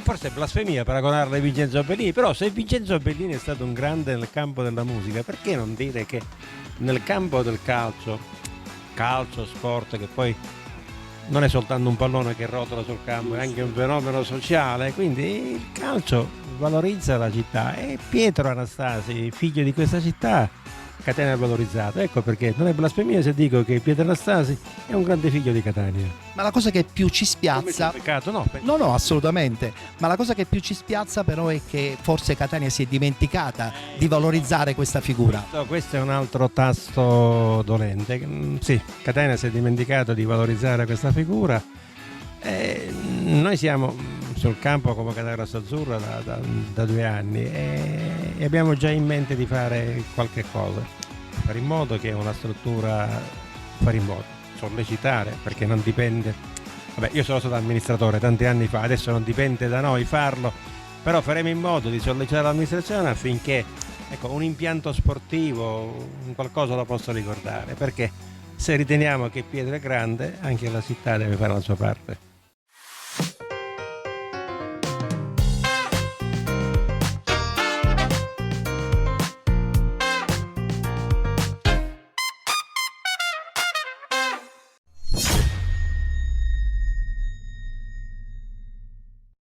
Forse è blasfemia paragonarla a Vincenzo Bellini, però se Vincenzo Bellini è stato un grande nel campo della musica, perché non dire che nel campo del calcio, sport che poi non è soltanto un pallone che rotola sul campo, è anche un fenomeno sociale, quindi il calcio valorizza la città e Pietro Anastasi, figlio di questa città, Catania è valorizzato. Ecco perché non è blasfemia se dico che Pietro Anastasi è un grande figlio di Catania. Ma la cosa che più ci spiazza... Peccato, no? No, assolutamente. Ma la cosa che più ci spiazza però è che forse Catania si è dimenticata di valorizzare questa figura. Questo è un altro tasto dolente. Sì, Catania si è dimenticato di valorizzare questa figura. Noi siamo sul campo come Catania Rossazzurra da 2 anni e abbiamo già in mente di fare qualche cosa, fare in modo che una struttura, sollecitare, perché non dipende, io sono stato amministratore tanti anni fa, adesso non dipende da noi farlo, però faremo in modo di sollecitare l'amministrazione affinché un impianto sportivo, qualcosa lo possa ricordare, perché se riteniamo che Pietro è grande, anche la città deve fare la sua parte.